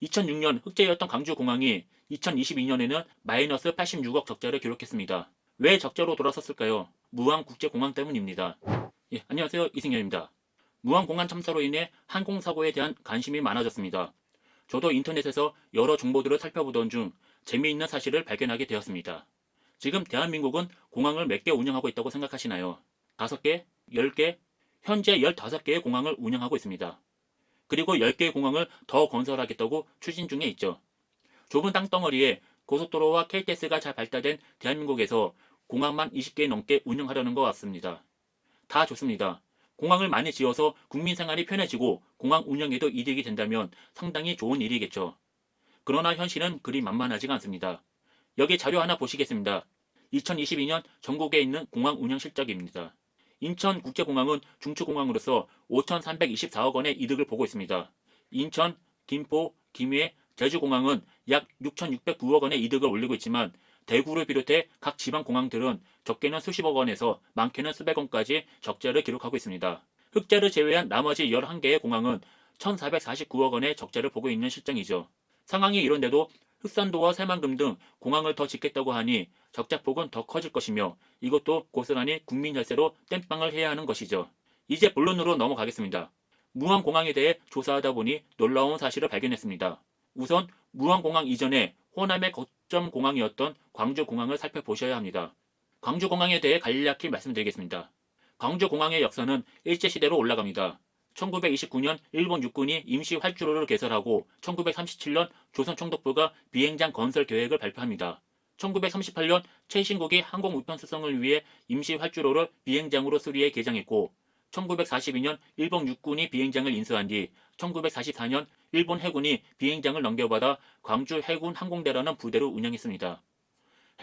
2006년 흑자였던 광주공항이 2022년에는 마이너스 86억 적자를 기록했습니다. 왜 적자로 돌아섰을까요? 무안국제공항 때문입니다. 안녕하세요. 이승현입니다. 무안공항 참사로 인해 항공사고에 대한 관심이 많아졌습니다. 저도 인터넷에서 여러 정보들을 살펴보던 중 재미있는 사실을 발견하게 되었습니다. 지금 대한민국은 공항을 몇 개 운영하고 있다고 생각하시나요? 5개? 10개? 현재 15개의 공항을 운영하고 있습니다. 그리고 10개의 공항을 더 건설하겠다고 추진 중에 있죠. 좁은 땅덩어리에 고속도로와 KTX가 잘 발달된 대한민국에서 공항만 20개 넘게 운영하려는 것 같습니다. 다 좋습니다. 공항을 많이 지어서 국민 생활이 편해지고 공항 운영에도 이득이 된다면 상당히 좋은 일이겠죠. 그러나 현실은 그리 만만하지가 않습니다. 여기 자료 하나 보시겠습니다. 2022년 전국에 있는 공항 운영 실적입니다. 인천국제공항은 중추공항으로서 5,324억 원의 이득을 보고 있습니다. 인천, 김포, 김해, 제주공항은 약 6,609억 원의 이득을 올리고 있지만 대구를 비롯해 각 지방공항들은 적게는 수십억 원에서 많게는 수백 원까지 적자를 기록하고 있습니다. 흑자를 제외한 나머지 11개의 공항은 1,449억 원의 적자를 보고 있는 실정이죠. 상황이 이런데도 흑산도와 새만금 등 공항을 더 짓겠다고 하니 적자폭은 더 커질 것이며 이것도 고스란히 국민 혈세로 땜빵을 해야 하는 것이죠. 이제 본론으로 넘어가겠습니다. 무안공항에 대해 조사하다 보니 놀라운 사실을 발견했습니다. 우선 무안공항 이전에 호남의 거점 공항이었던 광주공항을 살펴보셔야 합니다. 광주공항에 대해 간략히 말씀드리겠습니다. 광주공항의 역사는 일제시대로 올라갑니다. 1929년 일본 육군이 임시 활주로를 개설하고 1937년 조선총독부가 비행장 건설 계획을 발표합니다. 1938년 최신국이 항공 우편 수송을 위해 임시 활주로를 비행장으로 수리해 개장했고 1942년 일본 육군이 비행장을 인수한 뒤 1944년 일본 해군이 비행장을 넘겨받아 광주 해군 항공대라는 부대로 운영했습니다.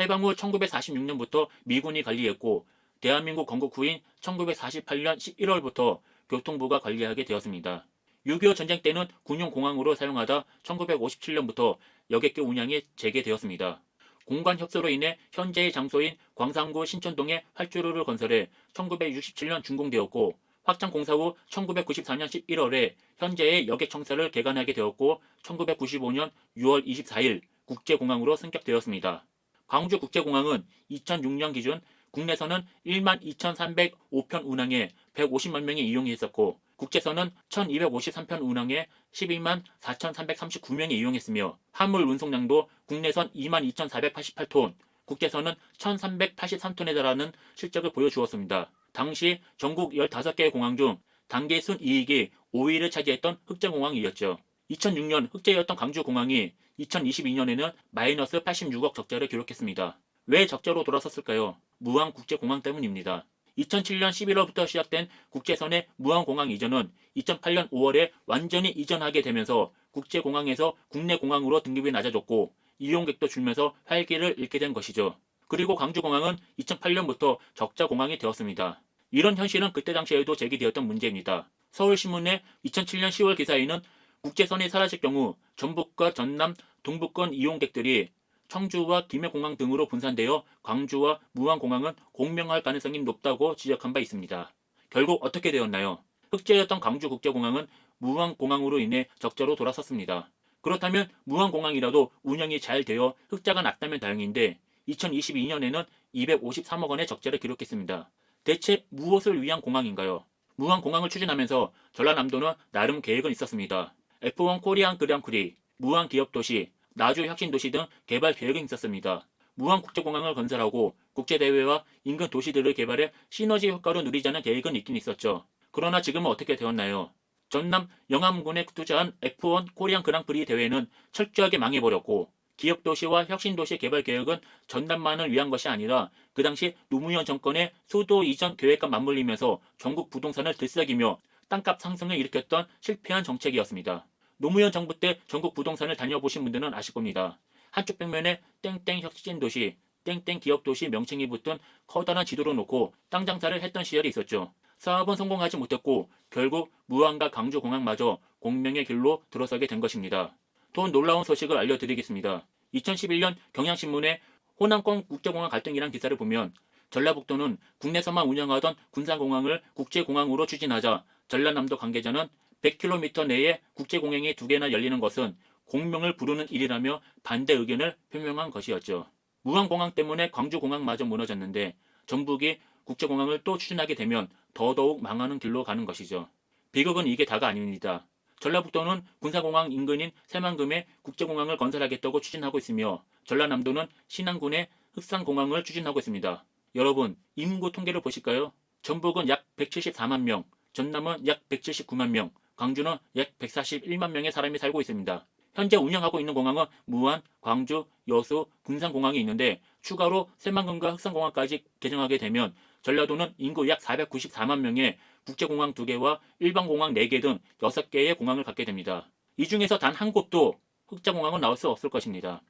해방 후 1946년부터 미군이 관리했고 대한민국 건국 후인 1948년 11월부터 교통부가 관리하게 되었습니다. 6.25 전쟁 때는 군용공항으로 사용하다 1957년부터 여객기 운항이 재개되었습니다. 공간 협소로 인해 현재의 장소인 광산구 신천동에 활주로를 건설해 1967년 준공되었고 확장 공사 후 1994년 11월에 현재의 여객 청사를 개관하게 되었고 1995년 6월 24일 국제공항으로 승격되었습니다. 광주국제공항은 2006년 기준 국내선은 12,305편 운항에 150만 명이 이용했었고 국제선은 1,253편 운항에 12만 4,339명이 이용했으며 화물 운송량도 국내선 22,488톤, 국제선은 1,383톤에 달하는 실적을 보여주었습니다. 당시 전국 15개의 공항 중 단기 순이익이 5위를 차지했던 흑자공항이었죠. 2006년 흑자였던 광주공항이 2022년에는 마이너스 86억 적자를 기록했습니다. 왜 적자로 돌아섰을까요? 무안국제공항 때문입니다. 2007년 11월부터 시작된 국제선의 무안공항 이전은 2008년 5월에 완전히 이전하게 되면서 국제공항에서 국내공항으로 등급이 낮아졌고 이용객도 줄면서 활기를 잃게 된 것이죠. 그리고 광주공항은 2008년부터 적자공항이 되었습니다. 이런 현실은 그때 당시에도 제기되었던 문제입니다. 서울신문의 2007년 10월 기사에는 국제선이 사라질 경우 전북과 전남, 동북권 이용객들이 청주와 김해공항 등으로 분산되어 광주와 무안공항은 공명할 가능성이 높다고 지적한 바 있습니다. 결국 어떻게 되었나요? 흑자였던 광주국제공항은 무안공항으로 인해 적자로 돌아섰습니다. 그렇다면 무안공항이라도 운영이 잘 되어 흑자가 났다면 다행인데 2022년에는 253억 원의 적자를 기록했습니다. 대체 무엇을 위한 공항인가요? 무안공항을 추진하면서 전라남도는 나름 계획은 있었습니다. F1 코리안 그랑프리, 무안기업도시, 나주 혁신도시 등 개발 계획이 있었습니다. 무안국제공항을 건설하고 국제대회와 인근 도시들을 개발해 시너지 효과로 누리자는 계획은 있긴 있었죠. 그러나 지금은 어떻게 되었나요? 전남 영암군에 투자한 F1 코리안 그랑프리 대회는 철저하게 망해버렸고 기업도시와 혁신도시 개발 계획은 전남만을 위한 것이 아니라 그 당시 노무현 정권의 수도 이전 계획과 맞물리면서 전국 부동산을 들썩이며 땅값 상승을 일으켰던 실패한 정책이었습니다. 노무현 정부 때 전국 부동산을 다녀보신 분들은 아실 겁니다. 한쪽 벽면에 땡땡 혁신도시, 땡땡 기업도시 명칭이 붙은 커다란 지도를 놓고 땅 장사를 했던 시절이 있었죠. 사업은 성공하지 못했고 결국 무안과 광주공항마저 공명의 길로 들어서게 된 것입니다. 더 놀라운 소식을 알려드리겠습니다. 2011년 경향신문에 호남권 국제공항 갈등이란 기사를 보면 전라북도는 국내선만 운영하던 군산공항을 국제공항으로 추진하자 전라남도 관계자는 100km 내에 국제공항이 2개나 열리는 것은 공명을 부르는 일이라며 반대 의견을 표명한 것이었죠. 무안공항 때문에 광주공항마저 무너졌는데 전북이 국제공항을 또 추진하게 되면 더더욱 망하는 길로 가는 것이죠. 비극은 이게 다가 아닙니다. 전라북도는 군사공항 인근인 새만금에 국제공항을 건설하겠다고 추진하고 있으며 전라남도는 신안군에 흑산공항을 추진하고 있습니다. 여러분, 인구 통계를 보실까요? 전북은 약 174만 명, 전남은 약 179만 명, 광주는 약 141만 명의 사람이 살고 있습니다. 현재 운영하고 있는 공항은 무안, 광주, 여수, 군산공항이 있는데 추가로 새만금과 흑산공항까지 개정하게 되면 전라도는 인구 약 494만 명의 국제공항 2개와 일반공항 4개 등 6개의 공항을 갖게 됩니다. 이 중에서 단 한 곳도 흑자공항은 나올 수 없을 것입니다.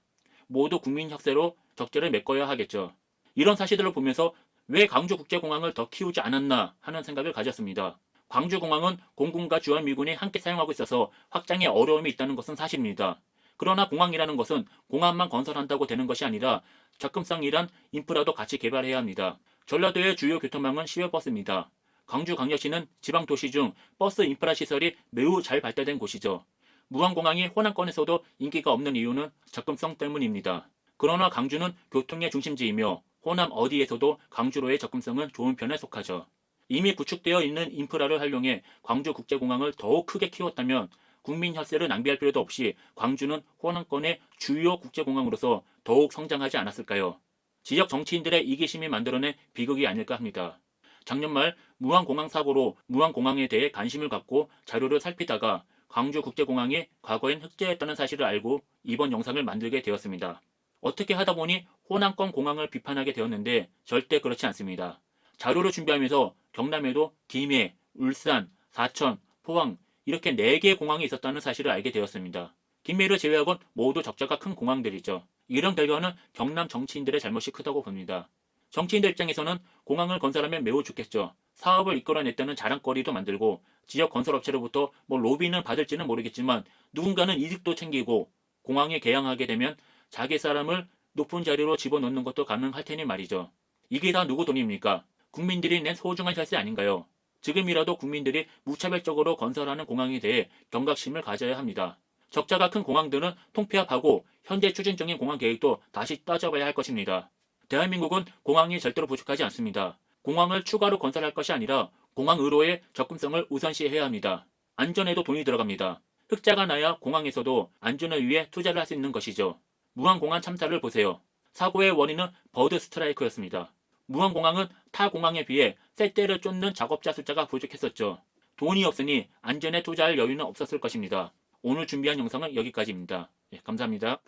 모두 국민 혁세로 적재를 메꿔야 하겠죠. 이런 사실들을 보면서 왜 광주국제공항을 더 키우지 않았나 하는 생각을 가졌습니다. 광주공항은 공군과 주한미군이 함께 사용하고 있어서 확장에 어려움이 있다는 것은 사실입니다. 그러나 공항이라는 것은 공항만 건설한다고 되는 것이 아니라 접근성이란 인프라도 같이 개발해야 합니다. 전라도의 주요 교통망은 시외버스입니다. 광주광역시는 지방도시 중 버스 인프라 시설이 매우 잘 발달된 곳이죠. 무안공항이 호남권에서도 인기가 없는 이유는 접근성 때문입니다. 그러나 광주는 교통의 중심지이며 호남 어디에서도 광주로의 접근성은 좋은 편에 속하죠. 이미 구축되어 있는 인프라를 활용해 광주국제공항을 더욱 크게 키웠다면 국민 혈세를 낭비할 필요도 없이 광주는 호남권의 주요 국제공항으로서 더욱 성장하지 않았을까요? 지역 정치인들의 이기심이 만들어낸 비극이 아닐까 합니다. 작년 말 무안공항 사고로 무안공항에 대해 관심을 갖고 자료를 살피다가 광주국제공항이 과거엔 흑재였다는 사실을 알고 이번 영상을 만들게 되었습니다. 어떻게 하다 보니 호남권 공항을 비판하게 되었는데 절대 그렇지 않습니다. 자료를 준비하면서 경남에도 김해, 울산, 사천, 포항 이렇게 4개의 공항이 있었다는 사실을 알게 되었습니다. 김해를 제외하곤 모두 적자가 큰 공항들이죠. 이런 결과는 경남 정치인들의 잘못이 크다고 봅니다. 정치인들 입장에서는 공항을 건설하면 매우 좋겠죠. 사업을 이끌어냈다는 자랑거리도 만들고 지역 건설업체로부터 로비는 받을지는 모르겠지만 누군가는 이득도 챙기고 공항에 개항하게 되면 자기 사람을 높은 자리로 집어넣는 것도 가능할 테니 말이죠. 이게 다 누구 돈입니까? 국민들이 낸 소중한 혈세 아닌가요? 지금이라도 국민들이 무차별적으로 건설하는 공항에 대해 경각심을 가져야 합니다. 적자가 큰 공항들은 통폐합하고 현재 추진 중인 공항 계획도 다시 따져봐야 할 것입니다. 대한민국은 공항이 절대로 부족하지 않습니다. 공항을 추가로 건설할 것이 아니라 공항으로의 접근성을 우선시해야 합니다. 안전에도 돈이 들어갑니다. 흑자가 나야 공항에서도 안전을 위해 투자를 할 수 있는 것이죠. 무안공항 참사를 보세요. 사고의 원인은 버드 스트라이크였습니다. 무안공항은 타 공항에 비해 쇳대를 쫓는 작업자 숫자가 부족했었죠. 돈이 없으니 안전에 투자할 여유는 없었을 것입니다. 오늘 준비한 영상은 여기까지입니다. 감사합니다.